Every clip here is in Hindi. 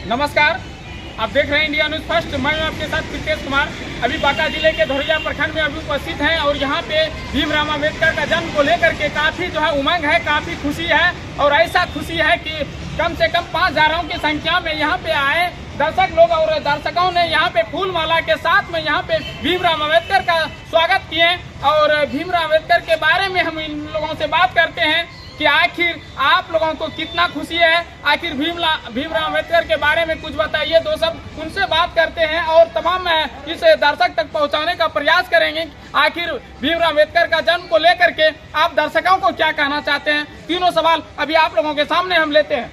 नमस्कार, आप देख रहे हैं इंडिया न्यूज फर्स्ट। मैं आपके साथ प्रीतेश कुमार। अभी बांका जिले के धोरिया प्रखंड में अभी उपस्थित हैं और यहाँ पे भीमराव अम्बेडकर का जन्म को लेकर के काफी जो है उमंग है, काफी खुशी है। और ऐसा खुशी है कि कम से कम 5,000 की संख्या में यहाँ पे आए दर्शक लोग और दर्शकों ने यहाँ पे फूल माला के साथ में यहाँ पे भीमराव अम्बेडकर का स्वागत किए। और भीमराव अम्बेडकर के बारे में हम इन लोगों से बात करते हैं कि आखिर आप लोगों को कितना खुशी है, आखिर भीमराव अम्बेडकर के बारे में कुछ बताइए। दो सब उनसे बात करते हैं और तमाम इस दर्शक तक पहुंचाने का प्रयास करेंगे। आखिर भीमराव अम्बेडकर का जन्म को लेकर के आप दर्शकों को क्या कहना चाहते हैं। तीनों सवाल अभी आप लोगों के सामने हम लेते हैं।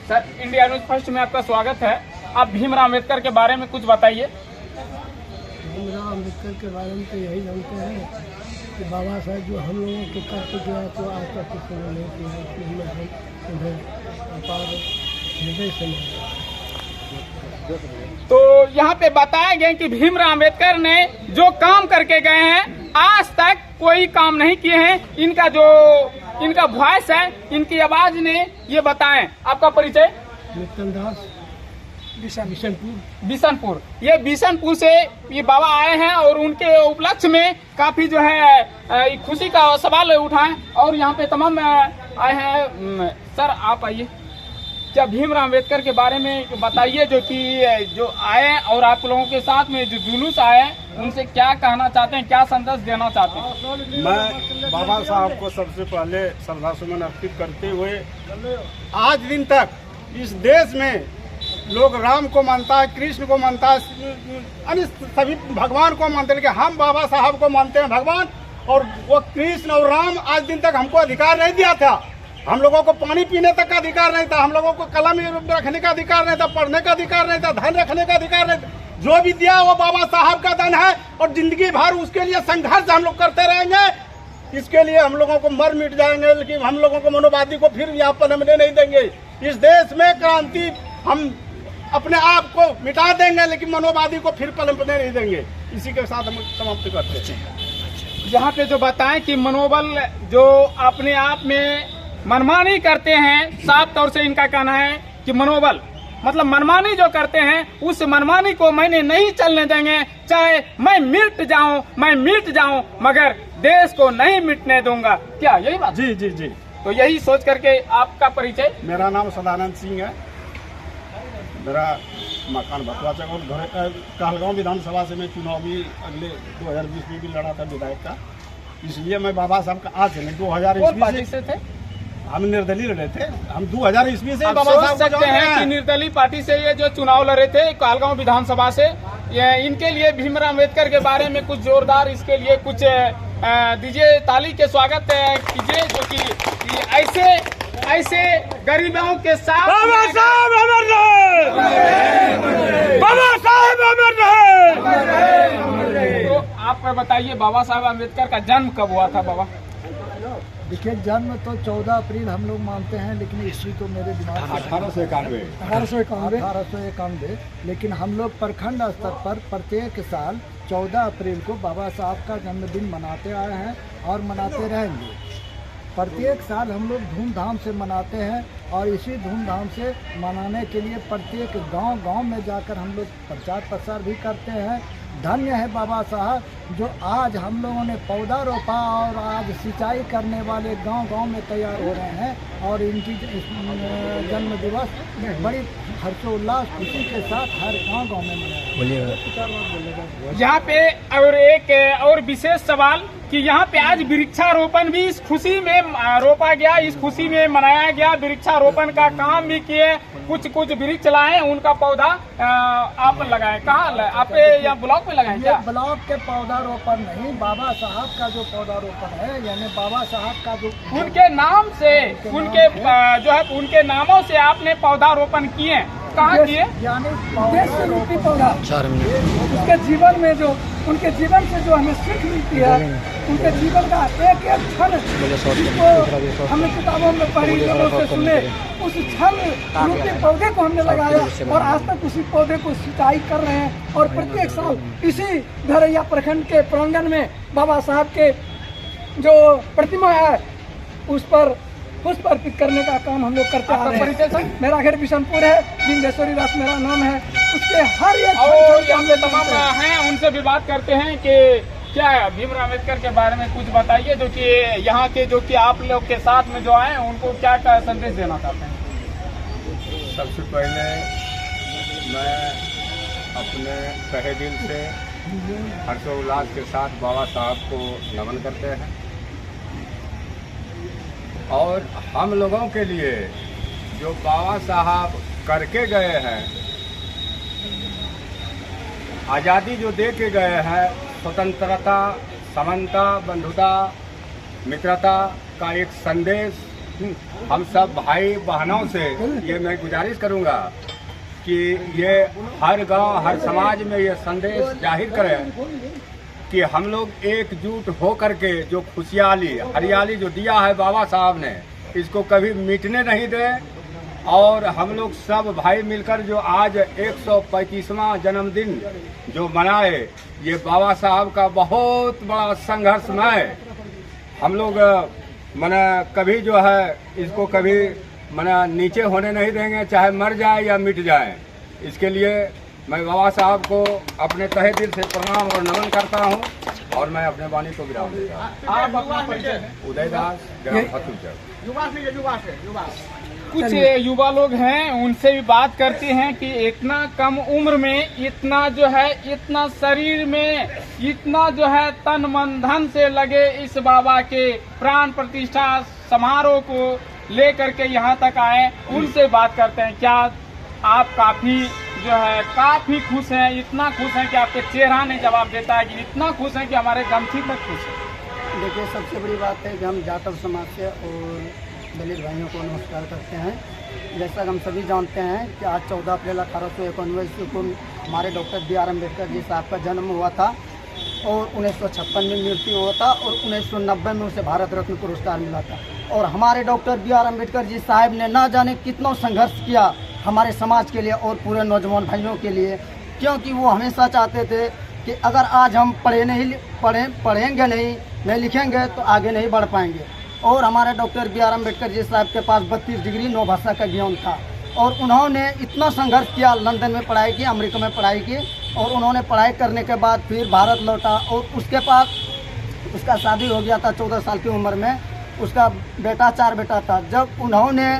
सर, इंडिया न्यूज फर्स्ट में आपका स्वागत है। आप भीमराव अम्बेडकर के बारे में कुछ बताइए। भीमराव अम्बेडकर के बारे में तो यही जानते हैं कि बाबा साहब जो हम लोगों के करके गया तो आज तक किसी ने नहीं किया, इसलिए हम लोग उन्हें अपार हृदय से तो यहाँ पे बताया गया कि भीमराव अम्बेडकर ने जो काम करके गए हैं आज तक कोई काम नहीं किए हैं। इनका वॉइस है, इनकी आवाज ने ये बताएं। आपका परिचय? मित्तल दास, बिशनपुर। ये बिशनपुर से ये बाबा आए हैं और उनके उपलक्ष्य में काफी जो है खुशी का सवाल उठाएं और यहाँ पे तमाम आए हैं। सर, आप आइए, क्या भीमराव अम्बेडकर के बारे में बताइए जो आए और आप लोगों के साथ में जो जुलूस आए उनसे क्या कहना चाहते हैं, क्या संदेश देना चाहते हैं। मैं बाबा साहब को सबसे पहले श्रद्धा सुमन अर्पित करते हुए आज दिन तक इस देश में लोग राम को मानता है, कृष्ण को मानता है, यानी सभी भगवान को मानते हैं, लेकिन हम बाबा साहब को मानते हैं भगवान। और वो कृष्ण और राम आज दिन तक हमको अधिकार नहीं दिया था। हम लोगों को पानी पीने तक का अधिकार नहीं था, हम लोगों को कलम रखने का अधिकार नहीं था, पढ़ने का अधिकार नहीं था, धन रखने का अधिकार नहीं था। जो भी दिया वो बाबा साहब का धन है और जिंदगी भर उसके लिए संघर्ष हम लोग करते रहेंगे। इसके लिए हम लोगों को मर मिट जाएंगे, लेकिन हम लोगों को मनोवादी को फिर यहाँ पनपने नहीं देंगे। इस देश में क्रांति हम अपने आप को मिटा देंगे, लेकिन मनोवादी को फिर पनपने नहीं देंगे। इसी के साथ हम समाप्त करते हैं। यहाँ पे जो बताएं कि मनोबल जो अपने आप में मनमानी करते हैं, साफ तौर से इनका कहना है कि मनोबल मतलब मनमानी जो करते हैं उस मनमानी को मैंने नहीं चलने देंगे, चाहे मैं मिट जाऊं मगर देश को नहीं मिटने दूंगा। क्या यही बात? जी जी जी। तो यही सोच करके आपका परिचय? मेरा नाम सदानंद सिंह है। मेरा मकान भतवा चौक कहलगांव विधानसभा से मैं चुनावी अगले 2020 में भी लड़ा था विधायक का। इसलिए मैं बाबा साहब का आज नहीं 2000 ईस्वी से थे, हम निर्दलीय लड़े थे। हम 2000 ईस्वी से बाबा साहब सकते हैं कि निर्दलीय पार्टी से ये जो चुनाव लड़े थे कहलगांव विधानसभा से, ये इनके लिए भीमराव अम्बेडकर के बारे में कुछ जोरदार इसके लिए कुछ दीजिए, ताली के स्वागत कीजिए जो कि ऐसे गरीबों के साथ बाबा साहब अमर रहे, बाबा साहब अमर रहे। तो आप बताइए बाबा साहब अम्बेडकर का जन्म कब हुआ था बाबा? देखिए, जन्म तो 14 अप्रैल हम लोग मानते हैं, लेकिन ईस्वी तो मेरे दिमाग में 1891। लेकिन हम लोग प्रखंड स्तर पर प्रत्येक साल 14 अप्रैल को बाबा साहब का जन्मदिन मनाते आए हैं और मनाते रहेंगे। प्रत्येक साल हम लोग धूमधाम से मनाते हैं और इसी धूमधाम से मनाने के लिए प्रत्येक गांव में जाकर हम लोग प्रचार प्रसार भी करते हैं। धन्य है बाबा साहब जो आज हम लोगों ने पौधा रोपा और आज सिंचाई करने वाले गांव में तैयार हो रहे हैं। और इनकी जन्म दिवस बड़ी हर्षोल्लास खुशी के साथ हर गांव में मनाया। यहाँ पे और एक और विशेष सवाल कि यहाँ पे आज वृक्षारोपण भी इस खुशी में रोपा गया, इस खुशी में मनाया गया। वृक्षारोपण का काम भी किए, कुछ वृक्ष लाए, उनका पौधा आप लगाए। कहाँ आप यहाँ ब्लॉक में लगाए? क्या ब्लॉक के पौधारोपण नहीं, बाबा साहब का जो पौधारोपण है, यानी बाबा साहब का जो उनके नाम से उनके नामों से आपने पौधारोपण किए। कहाँ किए? यानी पौधा उसके जीवन में जो उनके जीवन से जो हमें सीख मिलती है, उनके जीवन का एक क्षण जिसको हमने किताबों में पढ़ी, लोगों से सुने, उस क्षण रूपी पौधे को हमने लगाया और आज तक उसी पौधे को सिंचाई कर रहे हैं। और प्रत्येक साल इसी धोरिया प्रखंड के प्रांगण में बाबा साहब के जो प्रतिमा है उस पर पुष्प अर्पित करने का काम हम लोग करते आ आपका रहे परिचय सर? हैं। मेरा घर बिशनपुर है, बिंदेश्वरी दास मेरा नाम है। उसके हर एक और यहाँ पे तमाम हैं, उनसे भी बात करते हैं कि क्या भीमराव अम्बेडकर के बारे में कुछ बताइए, जो कि यहाँ के जो कि आप लोग के साथ में जो आए उनको क्या क्या संदेश देना चाहते हैं। सबसे पहले मैं अपने तहे दिल से हर्षोल्लास के साथ बाबा साहब को नमन करते हैं और हम लोगों के लिए जो बाबा साहब करके गए हैं, आज़ादी जो दे के गए हैं, स्वतंत्रता, समानता, बंधुता, मित्रता का एक संदेश हम सब भाई बहनों से ये मैं गुजारिश करूंगा कि ये हर गांव, हर समाज में ये संदेश जाहिर करें कि हम लोग एकजुट हो करके जो खुशहाली, हरियाली जो दिया है बाबा साहब ने, इसको कभी मिटने नहीं दें। और हम लोग सब भाई मिलकर जो आज 135वां जन्मदिन जो मनाए, ये बाबा साहब का बहुत बड़ा संघर्षमय, हम लोग मना कभी जो है इसको कभी मना नीचे होने नहीं देंगे, चाहे मर जाए या मिट जाए। इसके लिए मैं बाबा साहब को अपने तहे दिल से प्रणाम और नमन करता हूँ और मैं अपने वाणी को विराम देता हूँ। आप अपना परिचय? उदय दास, ग्राम फतुलचक। कुछ युवा लोग हैं, उनसे भी बात करते हैं कि इतना कम उम्र में इतना जो है, इतना शरीर में इतना जो है तन मन धन से लगे इस बाबा के प्राण प्रतिष्ठा समारोह को लेकर के यहाँ तक आए, उनसे बात करते हैं। क्या आप काफी जो है काफी खुश हैं, इतना खुश हैं कि आपके चेहरा ने जवाब देता है कि इतना खुश हैं कि हमारे गमछी तक खुश है। देखिए, सबसे बड़ी बात है कि हम जाटव समाज से और दलित भाइयों को नमस्कार करते हैं। जैसा हम सभी जानते हैं कि आज 14 अप्रैल 1891 को हमारे डॉक्टर B.R. अम्बेडकर जी साहब का जन्म हुआ था और 1956 में मृत्यु हुआ था और 1990 में उसे भारत रत्न पुरस्कार मिला था। और हमारे डॉक्टर B.R. अम्बेडकर जी साहब ने ना जाने कितना संघर्ष किया हमारे समाज के लिए और पूरे नौजवान भाइयों के लिए, क्योंकि वो हमेशा चाहते थे कि अगर आज हम पढ़ेंगे नहीं लिखेंगे तो आगे नहीं बढ़ पाएंगे। और हमारे डॉक्टर B.R. अम्बेडकर जी साहब के पास 32 डिग्री 9 भाषा का ज्ञान था और उन्होंने इतना संघर्ष किया, लंदन में पढ़ाई की, अमेरिका में पढ़ाई की और उन्होंने पढ़ाई करने के बाद फिर भारत लौटा और उसके बाद उसका शादी हो गया था 14 साल की उम्र में। उसका बेटा 4 बेटा था। जब उन्होंने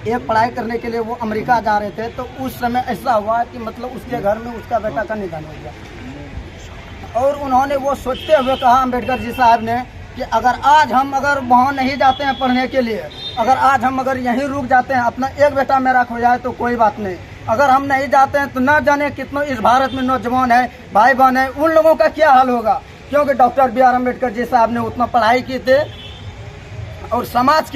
एक पढ़ाई करने के लिए वो अमेरिका जा रहे थे तो उस समय ऐसा हुआ कि मतलब उसके घर में उसका बेटा का निधन हो गया और उन्होंने वो सोचते हुए कहा अम्बेडकर जी साहब ने कि अगर आज हम वहाँ नहीं जाते हैं पढ़ने के लिए, अगर आज हम यहीं रुक जाते हैं, अपना एक बेटा मेरा खो जाए तो कोई बात नहीं, अगर हम नहीं जाते हैं तो ना जाने कितनों इस भारत में नौजवान है, भाई बहन है, उन लोगों का क्या हाल होगा। क्योंकि डॉक्टर B.R. अम्बेडकर जी साहब ने उतना पढ़ाई की थी और समाज